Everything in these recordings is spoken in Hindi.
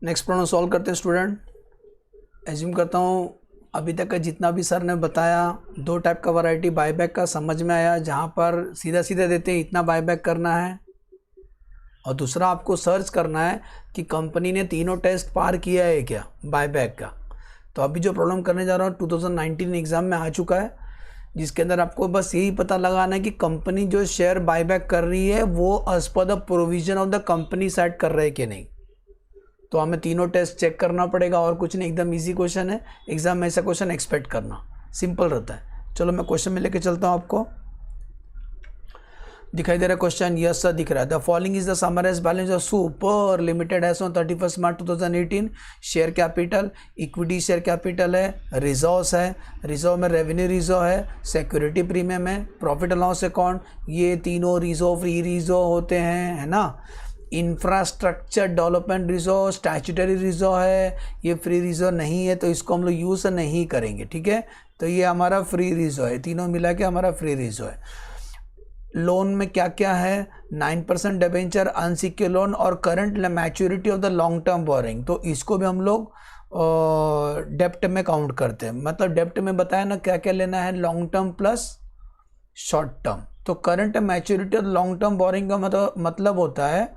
नेक्स्ट प्रॉब्लम सॉल्व करते हैं स्टूडेंट। एज्यूम करता हूँ अभी तक का जितना भी सर ने बताया, दो टाइप का वैरायटी बायबैक का समझ में आया, जहाँ पर सीधा सीधा देते हैं इतना बायबैक करना है, और दूसरा आपको सर्च करना है कि कंपनी ने तीनों टेस्ट पार किया है क्या बायबैक का। तो अभी जो प्रॉब्लम करने जा रहा हूँ 2019 एग्ज़ाम में आ चुका है, जिसके अंदर आपको बस यही पता लगाना है कि कंपनी जो शेयर बायबैक कर रही है वो as per the provision of the company set कर रहे हैं कि नहीं। तो हमें तीनों टेस्ट चेक करना पड़ेगा और कुछ नहीं, एकदम इजी क्वेश्चन है। एग्जाम में ऐसा क्वेश्चन एक्सपेक्ट करना सिंपल रहता है। चलो मैं क्वेश्चन में लेके चलता हूँ आपको। दिखाई दे रहा है क्वेश्चन? यस सर दिख रहा है। The following is the summarised balance of super limited as on 31 March 2018। Share capital, equity share capital है, रिजर्व्स है, रिजर्व में रेवेन्यू रिजर्व है, सिक्योरिटी प्रीमियम है, प्रॉफिट अलाउंस अकाउंट, ये तीनों रिजर्व फ्री रिजर्व होते हैं, है ना। Infrastructure development reserve statutory reserve है, ये फ्री रिजर्व नहीं है तो इसको हम लोग यूज़ नहीं करेंगे, ठीक है। तो ये हमारा फ्री रिजर्व है, तीनों मिला के हमारा फ्री रिजर्व है। लोन में क्या क्या है? 9% डिबेंचर, अनसिक्योर्ड लोन और current maturity of the long term boring. तो इसको भी हम लोग डेप्ट में काउंट करते हैं। मतलब डेप्ट में बताया ना क्या क्या लेना है, long term plus short term. तो current maturity of long term borrowing का मतलब होता है,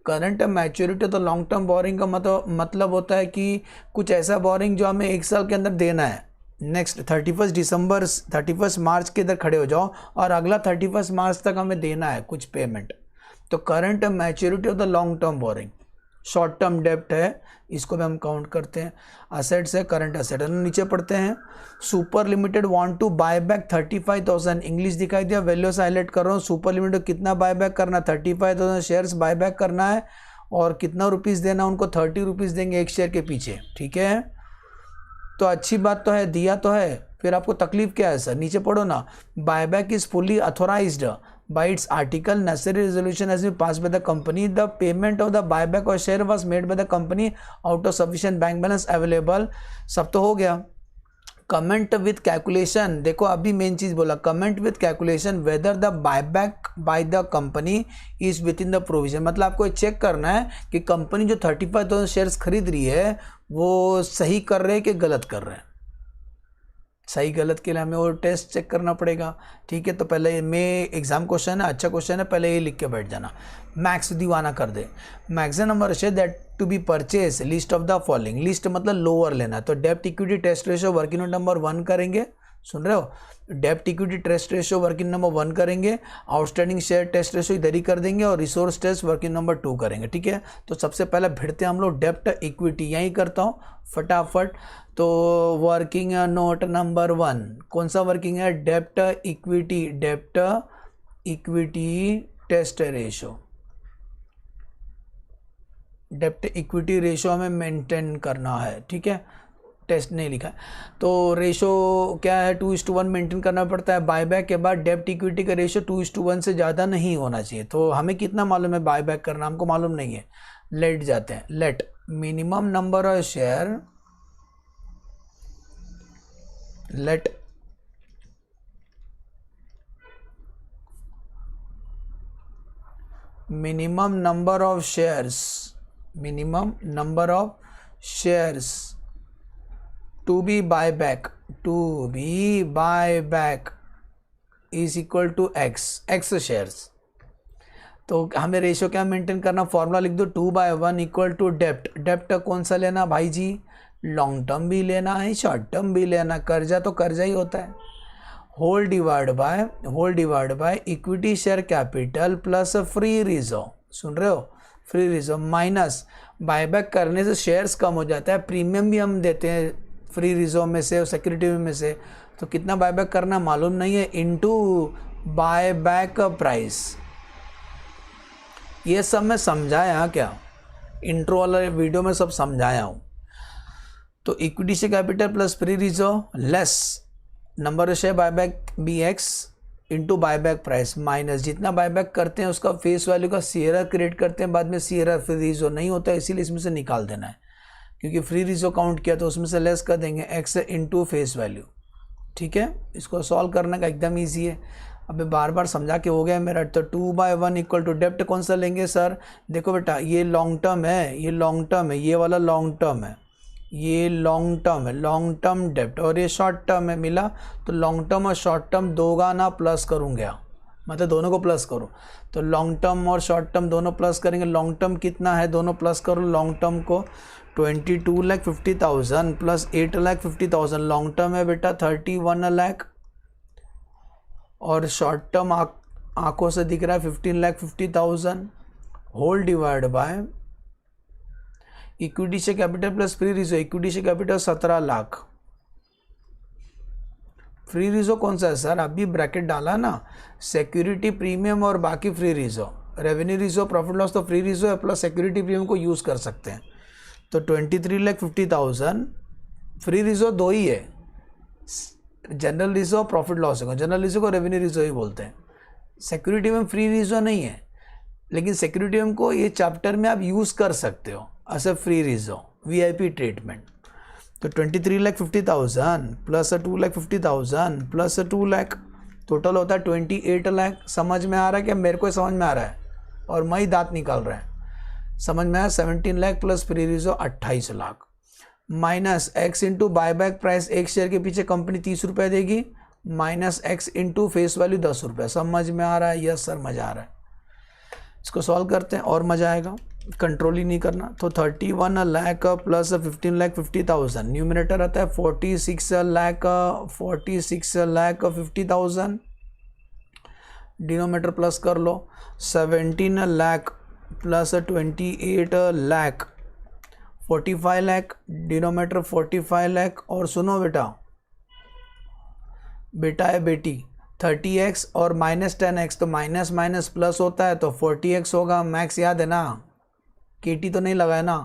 current maturity of the long term borrowing का मतलब होता है कि कुछ ऐसा बोरिंग जो हमें एक साल के अंदर देना है। नेक्स्ट 31 मार्च के इधर खड़े हो जाओ और अगला 31 मार्च तक हमें देना है कुछ पेमेंट। तो current maturity of the long term borrowing. Short term डेप्ट है, इसको भी हम काउंट करते हैं। असेट्स है, करंट असेट। नीचे पढ़ते हैं। Super limited want to buy back 35,000। English दिखाई दिया, वैल्यू से हाईलाइट कर रहा हूँ। सुपर लिमिटेड कितना बाय बैक करना? 35,000 शेयर्स बाय बैक करना है। और कितना रुपीज़ देना उनको? 30 रुपीज़ देंगे एक शेयर के पीछे, ठीक है। तो अच्छी बात तो है, दिया तो है, फिर आपको तकलीफ क्या है सर? नीचे पढ़ो ना। Buyback is fully authorised by its article, necessary resolution has been pass by the company, the payment of the buyback और share was made by the company out of sufficient bank balance available. सब तो हो गया। कमेंट विथ कैलकुलेशन, देखो अभी मेन चीज बोला, comment with calculation whether the buyback bye the company is with in the provision. मतलब आपको चेक करना है कि कंपनी जो 35,000 शेयर्स खरीद रही है वो सही कर रहे हैं कि गलत कर रहे हैं। सही गलत के लिए हमें वो टेस्ट चेक करना पड़ेगा, ठीक है। तो पहले में एग्जाम क्वेश्चन है, अच्छा क्वेश्चन है, पहले ये लिख के बैठ जाना। मैक्स दीवाना कर दे। Maximum number share that to be purchase list of the following. List मतलब लोअर लेना। तो डेप्ट equity test ratio working number 1 करेंगे, सुन रहे हो। डेप्ट equity test ratio working number 1 करेंगे, आउटस्टैंडिंग शेयर टेस्ट रेशियो इधर ही कर देंगे और रिसोर्स टेस्ट वर्किंग नंबर 2 करेंगे, ठीक है। तो सबसे पहले भिड़ते हम लोग डेप्ट इक्विटी, यही करता हूँ फटाफट। तो वर्किंग नोट नंबर 1 कौन सा वर्किंग है? डेप्ट इक्विटी, डेप्ट इक्विटी टेस्ट रेशियो। डेप्ट इक्विटी रेशियो हमें मेंटेन करना है, ठीक है। टेस्ट नहीं लिखा है तो रेशो क्या है? 2:1 मेंटेन करना पड़ता है। बायबैक के बाद डेप्ट इक्विटी का रेशो 2:1 से ज़्यादा नहीं होना चाहिए। तो हमें कितना मालूम है बायबैक करना? हमको मालूम नहीं है। लेट जाते हैं। Let minimum number of share, let minimum number of shares, minimum number of shares to be buyback is equal to x shares. तो हमें रेशियो क्या मेंटेन करना? फॉर्मूला लिख दो, 2/1 इक्वल टू डेप्ट। डेप्ट कौन सा लेना भाई जी? लॉन्ग टर्म भी लेना है, शॉर्ट टर्म भी लेना। कर्जा तो कर्जा ही होता है। Whole divide by equity share capital plus free reserve, सुन रहे हो, फ्री रिजर्व माइनस बायबैक करने से शेयर्स कम हो जाता है, प्रीमियम भी हम देते हैं फ्री रिजर्व में से और सिक्योरिटी में से। तो कितना बायबैक करना मालूम नहीं है, इनटू बायबैक प्राइस। ये सब मैं समझाया क्या? इंट्रो वाला वीडियो में सब समझाया हूँ। तो इक्विटी से capital plus free reserve less number of share buyback BX into buyback price minus जितना बायबैक करते हैं उसका फेस वैल्यू का सीआरआर क्रिएट करते हैं, बाद में सीआरआर फ्री रिजर्व नहीं होता है, इसीलिए इसमें से निकाल देना है। क्योंकि फ्री रिजर्व काउंट किया तो उसमें से लेस कर देंगे x इंटू फेस वैल्यू, ठीक है। इसको सॉल्व करने का एकदम ईजी है। अबे बार बार समझा के हो गया मेरा। तो 2/1 इक्वल टू डेप्ट कौन सा लेंगे सर? देखो बेटा ये लॉन्ग टर्म है, ये लॉन्ग टर्म है, ये वाला लॉन्ग टर्म है, ये लॉन्ग टर्म है, लॉन्ग टर्म डेप्ट, और ये शॉर्ट टर्म है मिला। तो लॉन्ग टर्म और शॉर्ट टर्म दो का ना प्लस करूँगा, मतलब दोनों को प्लस करो। तो लॉन्ग टर्म और शॉर्ट टर्म दोनों प्लस करेंगे। लॉन्ग टर्म कितना है, दोनों प्लस करो लॉन्ग टर्म को। 22,50,000 प्लस 8,50,000 लॉन्ग टर्म है बेटा 31 लाख, और शॉर्ट टर्म आंखों से दिख रहा है 15,50,000 होल डिवाइड बाय इक्विटी से capital plus free reserve. Equity से कैपिटल 17 लाख, फ्री रिजर्व कौन सा है सर? अभी ब्रैकेट डाला ना, सिक्योरिटी प्रीमियम और बाकी free reserve, revenue reserve, profit loss तो free reserve plus security premium को यूज़ कर सकते हैं। तो 23,50,000 फ्री रिजर्व दो ही है, जनरल रिजर्व प्रॉफिट लॉस है, जनरल रिजर्व को रेवेन्यू रिजर्व ही बोलते हैं। सिक्योरिटी में फ्री रिजर्व नहीं है, लेकिन सिक्योरिटी में को ये चैप्टर में आप यूज़ कर सकते हो as a free reserve VIP treatment. तो 23,50,000 प्लस 2,50,000 प्लस 2 लाख, टोटल होता है 28 लाख। समझ में आ रहा है क्या? मेरे को समझ में आ रहा है और मैं ही दांत निकाल रहा है। समझ में आया? 17 lakh plus free reserve 28 lakh minus x into buyback price, एक शेयर के पीछे कंपनी 30 रुपये देगी, minus x into face value 10 रुपये। समझ में आ रहा है? यस सर मज़ा आ रहा है। इसको सॉल्व करते हैं और मज़ा आएगा, कंट्रोल ही नहीं करना। तो 31 लाख प्लस 15,50,000, न्यूमिनेटर आता है 46 लाख 50,000, डिनोमीटर प्लस कर लो 17 लाख प्लस 28 लाख 45 लाख, डिनोमीटर 45 लाख। और सुनो बेटा है बेटी 30x और माइनस 10x, तो माइनस माइनस प्लस होता है तो 40x होगा। मैक्स याद है ना, KT तो नहीं लगाया ना।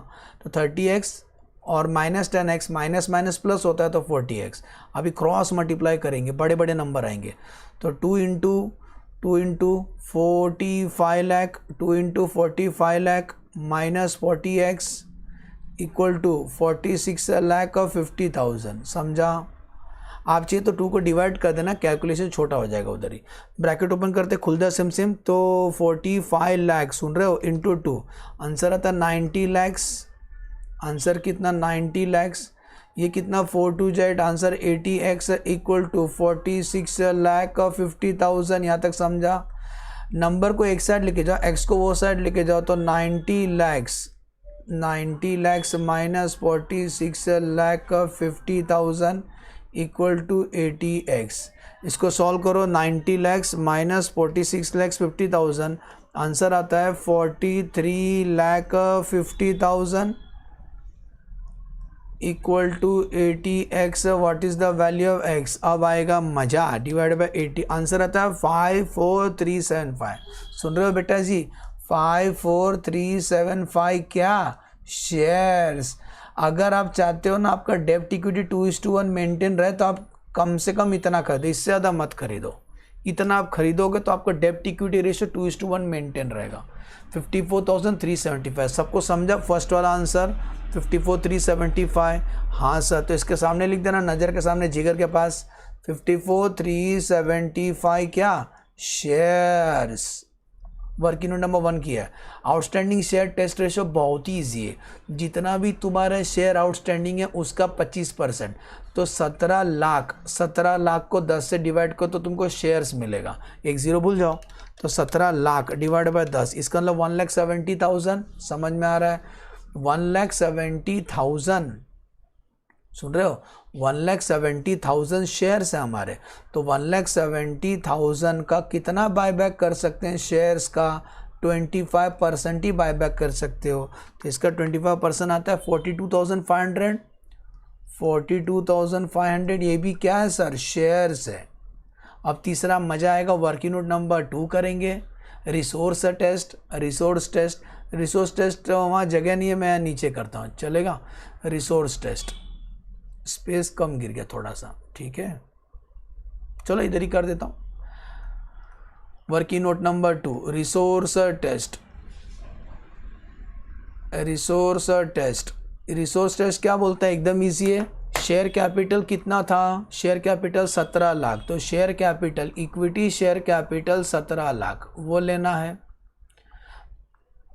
तो 30x और minus 10x, minus minus plus होता है तो 40x। अभी क्रॉस मल्टीप्लाई करेंगे, बड़े बड़े नंबर आएंगे। तो 2 into 45 lakh, 2 into 45 lakh minus 40x equal to 46 lakh 50,000। समझा? आप चाहिए तो 2 को डिवाइड कर देना, कैलकुलेशन छोटा हो जाएगा उधर ही। ब्रैकेट ओपन करते खुल जाए सिम। तो 45 लाख सुन रहे हो इंटू 2, आंसर आता है 90 लैक्स। आंसर कितना? 90 लैक्स। ये कितना 4 2 8, answer 80x equal to 46 lakh 50,000। यहाँ तक समझा? नंबर को एक साइड लेके जाओ, x को वो साइड लेके जाओ। तो 90 lakhs minus 46 lakh 50,000 equal to 80x। इसको सॉल्व करो, 90 लैक्स माइनस 46 लैक्स 50,000, आंसर आता है 43 lakh 50,000 equal to 80x। What is the value of x? अब आएगा मजा, डिवाइड बाय 80, आंसर आता है 54375। सुन रहे हो बेटा जी? 54375 क्या? शेयर्स। अगर आप चाहते हो ना आपका डेब्ट इक्विटी 2:1 मेंटेन रहे तो आप कम से कम इतना खरीदो, इससे ज़्यादा मत खरीदो। इतना आप खरीदोगे तो आपका डेब्ट इक्विटी रेशियो 2:1 मेंटेन रहेगा। 54,375 सबको समझा? फर्स्ट वाला आंसर 54,375। हाँ सर, तो इसके सामने लिख देना, नज़र के सामने, जिगर के पास। 54,375 क्या? शेयर्स। वर्किंग नोट नंबर 1 किया है। आउटस्टैंडिंग शेयर टेस्ट रेशो बहुत ही ईजी है, जितना भी तुम्हारा शेयर आउटस्टैंडिंग है उसका 25%। तो 17 लाख को 10 से डिवाइड करो तो तुमको शेयर्स मिलेगा, एक जीरो भूल जाओ। तो 17 लाख डिवाइड बाय 10, इसका मतलब 1,70,000। समझ में आ रहा है? 1,70,000, सुन रहे हो? 1,70,000 शेयर्स है हमारे। तो 1,70,000 का कितना बायबैक कर सकते हैं शेयर्स का? 25% ही बायबैक कर सकते हो। तो इसका 25% आता है 42,500। 42,500 ये भी क्या है सर? शेयर्स है। अब तीसरा मज़ा आएगा, वर्किंग नोट नंबर 2 करेंगे। रिसोर्स टेस्ट वहाँ जगह नहीं है, मैं नीचे करता हूँ, चलेगा? रिसोर्स टेस्ट, स्पेस कम गिर गया थोड़ा सा, ठीक है, चलो इधर ही कर देता हूँ। Working note number 2, resource test क्या बोलता है? एकदम इजी है, शेयर कैपिटल कितना था, शेयर कैपिटल 17 लाख, तो share capital equity share capital 17 lakh वो लेना है।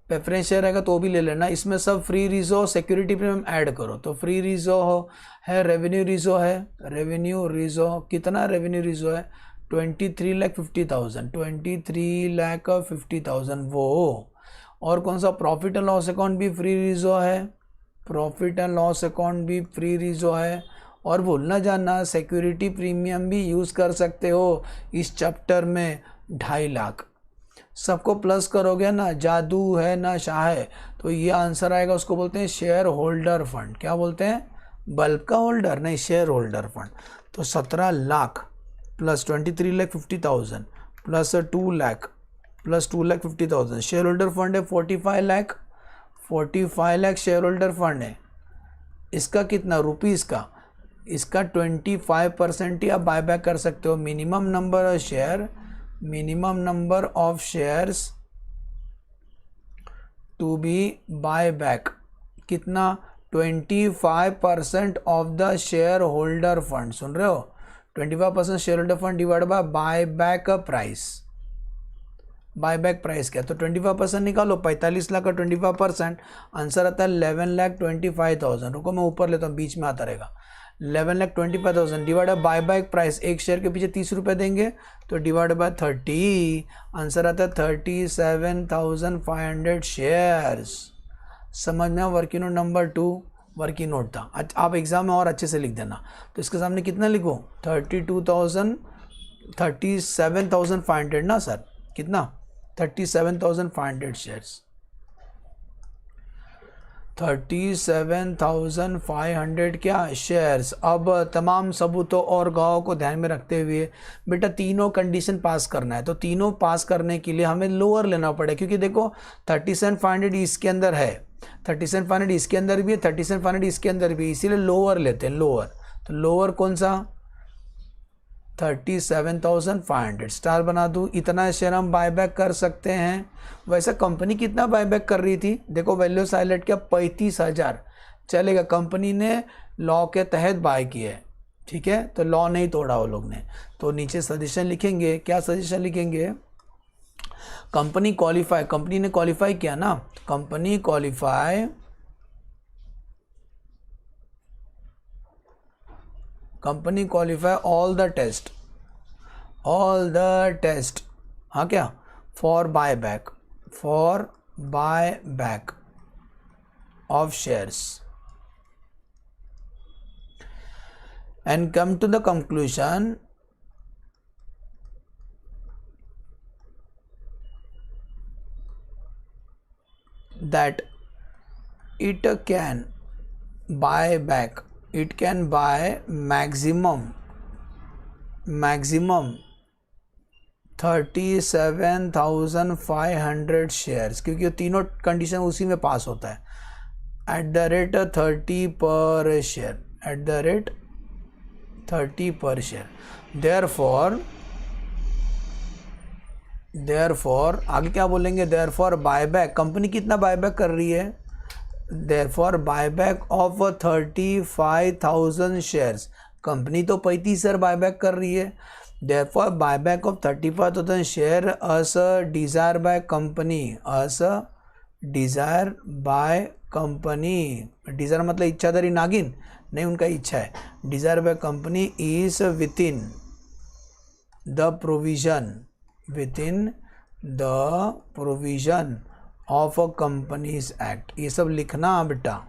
प्रेफरेंस शेयर रहेगा तो भी ले लेना। इसमें सब free Rijo security premium add करो, तो फ्री रिजो है, रेवेन्यू रिजो है, रेवेन्यू रिजो कितना, रेवेन्यू रिजो है 23,50,000, 23,50,000 वो। और कौन सा, प्रॉफिट एंड लॉस अकाउंट भी फ्री रिजो है, प्रॉफिट एंड लॉस अकाउंट भी फ्री रिजो है। और भूलना जाना सिक्योरिटी प्रीमियम भी यूज़ कर सकते हो इस चैप्टर में 2.5 लाख। सबको प्लस करोगे ना, जादू है ना शाह है, तो ये आंसर आएगा। उसको बोलते हैं शेयर होल्डर फंड। क्या बोलते हैं, बल्ब का होल्डर नहीं, शेयर होल्डर फंड। तो 17 lakh plus 23,50,000 plus 2 lakh plus 2,50,000 share holder fund है 45 lakh, 45 lakh share holder fund है। इसका कितना रुपीज़ का, इसका 25% ही आप बाय बैक कर सकते हो। Minimum number of share, minimum number of shares to be buy back कितना, 25% of the share holder fund. सुन रहे हो, 25% share holder fund divide buy back price. Buy back price क्या, तो 25% निकालो, 45 लाख का 25%, आंसर आता है 11,25,000। रुको मैं ऊपर लेता हूँ, बीच में आता रहेगा। 11,25,000 डिवाइड बाय बैक प्राइस, एक शेयर के पीछे 30 रुपये देंगे, तो डिवाइड बाय 30, आंसर आता है 37,500 शेयर्स। समझ में, working note number 2 working note था। आप एग्जाम में और अच्छे से लिख देना। तो इसके सामने कितना लिखो, 37,500 ना सर, कितना 37,500 शेयर्स, 37,500 क्या शेयर्स। अब तमाम सबूतों और गवाहों को ध्यान में रखते हुए बेटा तीनों कंडीशन पास करना है। तो तीनों पास करने के लिए हमें लोअर लेना पड़ेगा, क्योंकि देखो 37,500 इसके अंदर है, 37,500 इसके अंदर भी है, 37,500 इसके अंदर भी, इसीलिए लोअर लेते हैं, लोअर। तो लोअर कौन सा, 37,500 स्टार बना दूँ, इतना शेयर हम बायबैक कर सकते हैं। वैसे कंपनी कितना बायबैक कर रही थी, देखो वैल्यू हाईलाइट किया 35,000 चलेगा, कंपनी ने लॉ के तहत बाय किए, ठीक है, तो लॉ नहीं तोड़ा वो लोग ने। तो नीचे सजेशन लिखेंगे, क्या सजेशन लिखेंगे, कंपनी क्वालिफाई, कंपनी ने क्वालिफाई किया ना, company qualify, company qualify all the test, हाँ क्या, for buy back of shares and come to the conclusion that it can buy back, it can buy maximum 37,500 shares, क्योंकि ये तीनों कंडीशन उसी में पास होता है, एट द रेट 30 पर शेयर, एट द रेट 30 पर शेयर। देयरफॉर आगे क्या बोलेंगे, देयरफॉर बायबैक, कंपनी कितना बायबैक कर रही है, therefore buyback of 35,000 shares, company तो 35,000 बायबैक कर रही है, therefore buyback of 35,000 share as desire by company, as desire by company, desire मतलब इच्छाधारी नागिन नहीं, उनका इच्छा है, desire by company is within the provision of a companies act. ये सब लिखना बेटा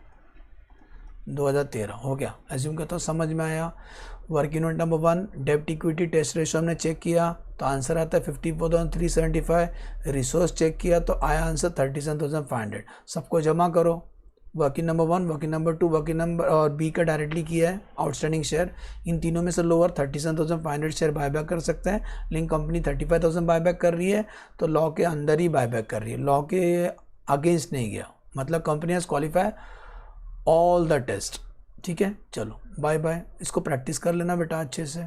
2013 हो गया, एज्यूम करता हूँ समझ में आया। वर्किंग नोट नंबर 1, डेब्ट इक्विटी टेस्ट रेशियो हमने चेक किया तो आंसर आता है 54,375, रिसोर्स चेक किया तो आया आंसर 37,500। सबको जमा करो, working number 1, working number 2, working number और बी का डायरेक्टली किया है आउटस्टैंडिंग शेयर, इन तीनों में से लोअर 37,500 शेयर बायबैक कर सकते हैं, लेकिन कंपनी 35,000 बायबैक कर रही है तो लॉ के अंदर ही बायबैक कर रही है, लॉ के अगेंस्ट नहीं गया, मतलब company has qualify all the test. ठीक है, चलो बाय बाय, इसको प्रैक्टिस कर लेना बेटा अच्छे से।